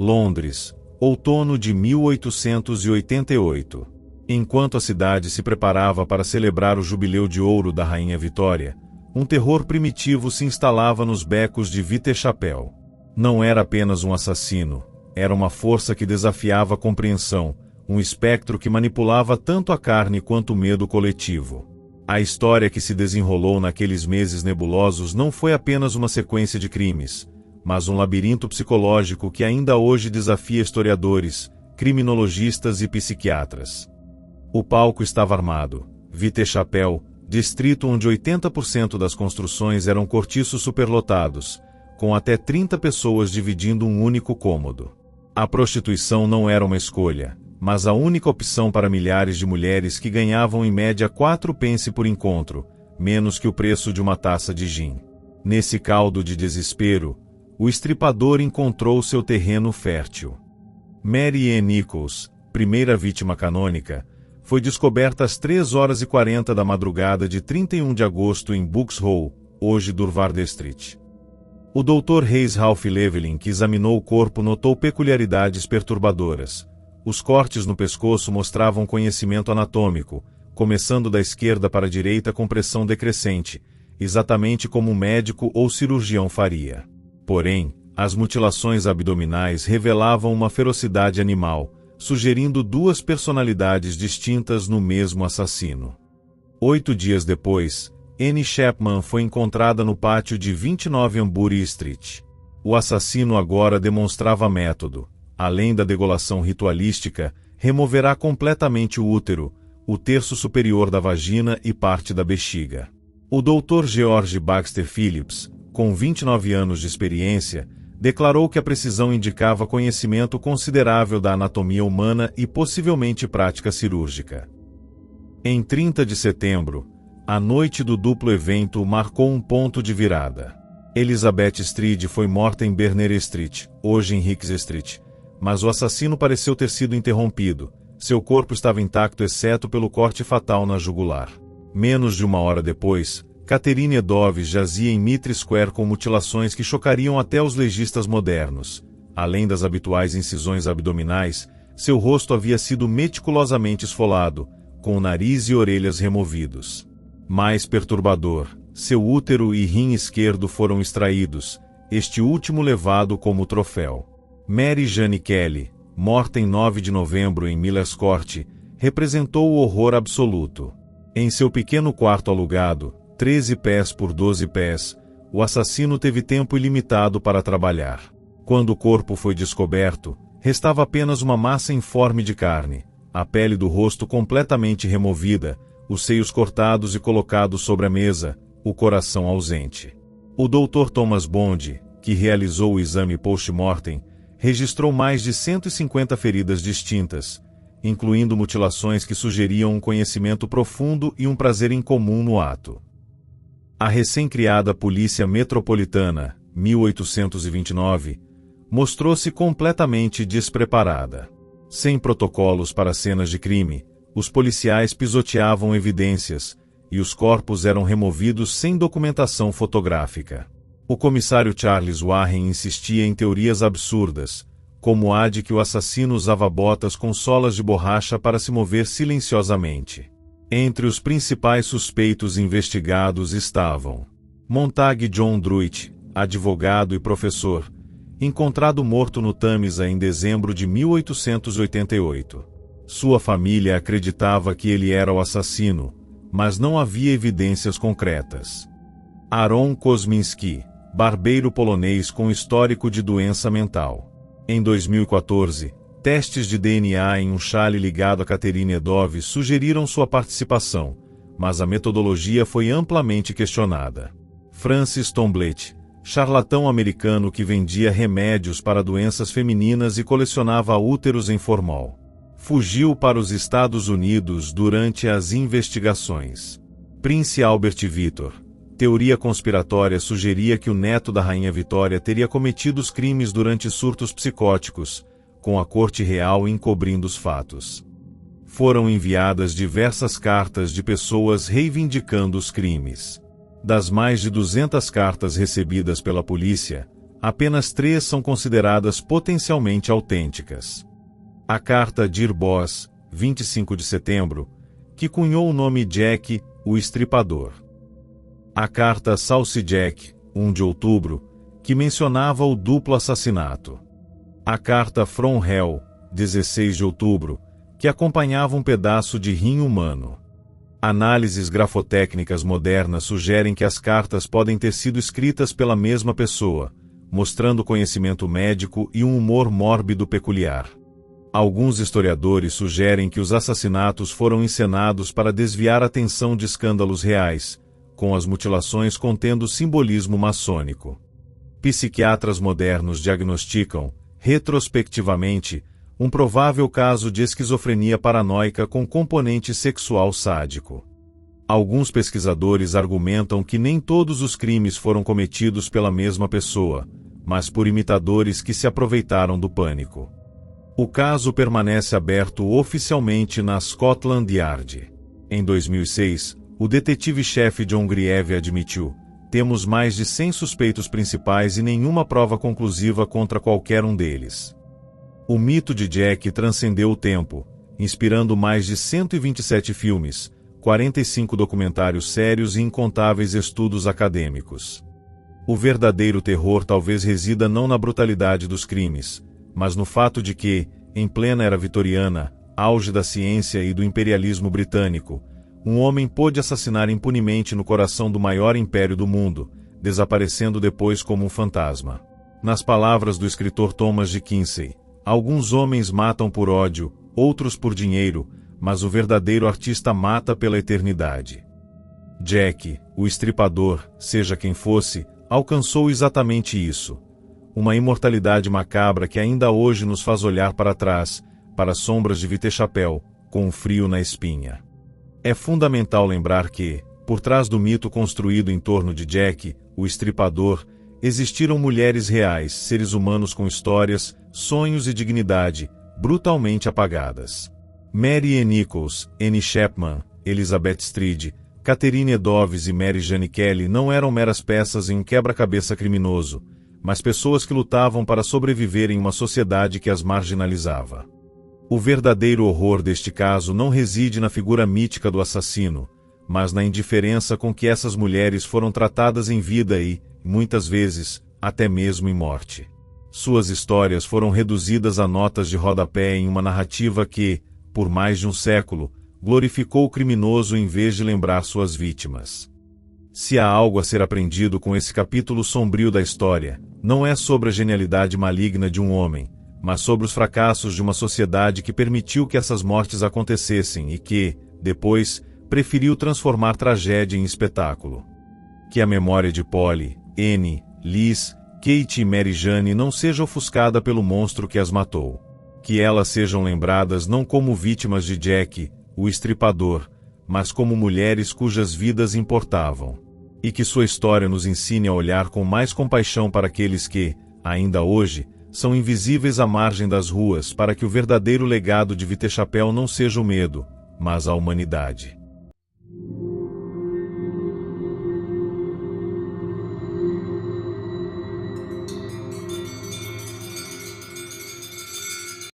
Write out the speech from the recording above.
Londres, outono de 1888. Enquanto a cidade se preparava para celebrar o jubileu de ouro da Rainha Vitória, um terror primitivo se instalava nos becos de Whitechapel. Não era apenas um assassino, era uma força que desafiava a compreensão, um espectro que manipulava tanto a carne quanto o medo coletivo. A história que se desenrolou naqueles meses nebulosos não foi apenas uma sequência de crimes, mas um labirinto psicológico que ainda hoje desafia historiadores, criminologistas e psiquiatras. O palco estava armado. Whitechapel, distrito onde 80% das construções eram cortiços superlotados, com até 30 pessoas dividindo um único cômodo. A prostituição não era uma escolha, mas a única opção para milhares de mulheres que ganhavam em média 4 pence por encontro, menos que o preço de uma taça de gin. Nesse caldo de desespero, o estripador encontrou seu terreno fértil. Mary Ann Nichols, primeira vítima canônica, foi descoberta às 3h40 da madrugada de 31 de agosto em Buxhall, hoje Durward Street. O Dr. Hayes Ralph Llewellyn, que examinou o corpo, notou peculiaridades perturbadoras. Os cortes no pescoço mostravam conhecimento anatômico, começando da esquerda para a direita com pressão decrescente, exatamente como um médico ou cirurgião faria. Porém, as mutilações abdominais revelavam uma ferocidade animal, sugerindo 2 personalidades distintas no mesmo assassino. 8 dias depois, Annie Chapman foi encontrada no pátio de 29 Ambury Street. O assassino agora demonstrava método. Além da degolação ritualística, removerá completamente o útero, o terço superior da vagina e parte da bexiga. O Dr. George Baxter Phillips, com 29 anos de experiência, declarou que a precisão indicava conhecimento considerável da anatomia humana e possivelmente prática cirúrgica. Em 30 de setembro, a noite do duplo evento marcou um ponto de virada. Elizabeth Street foi morta em Berner Street, hoje em Hicks Street, mas o assassino pareceu ter sido interrompido. Seu corpo estava intacto exceto pelo corte fatal na jugular. Menos de 1 hora depois, Catherine Edoves jazia em Mitre Square com mutilações que chocariam até os legistas modernos. Além das habituais incisões abdominais, seu rosto havia sido meticulosamente esfolado, com o nariz e orelhas removidos. Mais perturbador, seu útero e rim esquerdo foram extraídos, este último levado como troféu. Mary Jane Kelly, morta em 9 de novembro em Miller's Court, representou o horror absoluto. Em seu pequeno quarto alugado, 13 pés por 12 pés, o assassino teve tempo ilimitado para trabalhar. Quando o corpo foi descoberto, restava apenas uma massa informe de carne, a pele do rosto completamente removida, os seios cortados e colocados sobre a mesa, o coração ausente. O Dr. Thomas Bond, que realizou o exame post-mortem, registrou mais de 150 feridas distintas, incluindo mutilações que sugeriam um conhecimento profundo e um prazer incomum no ato. A recém-criada Polícia Metropolitana, 1829, mostrou-se completamente despreparada. Sem protocolos para cenas de crime, os policiais pisoteavam evidências, e os corpos eram removidos sem documentação fotográfica. O comissário Charles Warren insistia em teorias absurdas, como a de que o assassino usava botas com solas de borracha para se mover silenciosamente. Entre os principais suspeitos investigados estavam Montague John Druitt, advogado e professor, encontrado morto no Tamisa em dezembro de 1888. Sua família acreditava que ele era o assassino, mas não havia evidências concretas. Aaron Kosminski, barbeiro polonês com histórico de doença mental. Em 2014, testes de DNA em um chale ligado a Catherine Edoves sugeriram sua participação, mas a metodologia foi amplamente questionada. Francis Tomblet, charlatão americano que vendia remédios para doenças femininas e colecionava úteros em formol, fugiu para os Estados Unidos durante as investigações. Prince Albert Victor, teoria conspiratória sugeria que o neto da Rainha Vitória teria cometido os crimes durante surtos psicóticos, com a corte real encobrindo os fatos. Foram enviadas diversas cartas de pessoas reivindicando os crimes. Das mais de 200 cartas recebidas pela polícia, apenas 3 são consideradas potencialmente autênticas. A carta Dear Boss, 25 de setembro, que cunhou o nome Jack, o Estripador. A carta Saucy Jack, 1 de outubro, que mencionava o duplo assassinato. A carta From Hell, 16 de outubro, que acompanhava um pedaço de rim humano. Análises grafotécnicas modernas sugerem que as cartas podem ter sido escritas pela mesma pessoa, mostrando conhecimento médico e um humor mórbido peculiar. Alguns historiadores sugerem que os assassinatos foram encenados para desviar a atenção de escândalos reais, com as mutilações contendo simbolismo maçônico. Psiquiatras modernos diagnosticam, retrospectivamente, um provável caso de esquizofrenia paranoica com componente sexual sádico. Alguns pesquisadores argumentam que nem todos os crimes foram cometidos pela mesma pessoa, mas por imitadores que se aproveitaram do pânico. O caso permanece aberto oficialmente na Scotland Yard. Em 2006, o detetive-chefe John Grieve admitiu: "Temos mais de 100 suspeitos principais e nenhuma prova conclusiva contra qualquer um deles." O mito de Jack transcendeu o tempo, inspirando mais de 127 filmes, 45 documentários sérios e incontáveis estudos acadêmicos. O verdadeiro terror talvez resida não na brutalidade dos crimes, mas no fato de que, em plena era vitoriana, auge da ciência e do imperialismo britânico, um homem pôde assassinar impunemente no coração do maior império do mundo, desaparecendo depois como um fantasma. Nas palavras do escritor Thomas de Quincey, alguns homens matam por ódio, outros por dinheiro, mas o verdadeiro artista mata pela eternidade. Jack, o Estripador, seja quem fosse, alcançou exatamente isso. Uma imortalidade macabra que ainda hoje nos faz olhar para trás, para as sombras de Vitechapel, com um frio na espinha. É fundamental lembrar que, por trás do mito construído em torno de Jack, o Estripador, existiram mulheres reais, seres humanos com histórias, sonhos e dignidade, brutalmente apagadas. Mary E. Nichols, Annie Chapman, Elizabeth Stride, Catherine Edoves e Mary Jane Kelly não eram meras peças em um quebra-cabeça criminoso, mas pessoas que lutavam para sobreviver em uma sociedade que as marginalizava. O verdadeiro horror deste caso não reside na figura mítica do assassino, mas na indiferença com que essas mulheres foram tratadas em vida e, muitas vezes, até mesmo em morte. Suas histórias foram reduzidas a notas de rodapé em uma narrativa que, por mais de um século, glorificou o criminoso em vez de lembrar suas vítimas. Se há algo a ser aprendido com esse capítulo sombrio da história, não é sobre a genialidade maligna de um homem, mas sobre os fracassos de uma sociedade que permitiu que essas mortes acontecessem e que, depois, preferiu transformar tragédia em espetáculo. Que a memória de Polly, Annie, Liz, Kate e Mary Jane não seja ofuscada pelo monstro que as matou. Que elas sejam lembradas não como vítimas de Jack, o Estripador, mas como mulheres cujas vidas importavam. E que sua história nos ensine a olhar com mais compaixão para aqueles que, ainda hoje, são invisíveis à margem das ruas, para que o verdadeiro legado de Vitechapel não seja o medo, mas a humanidade.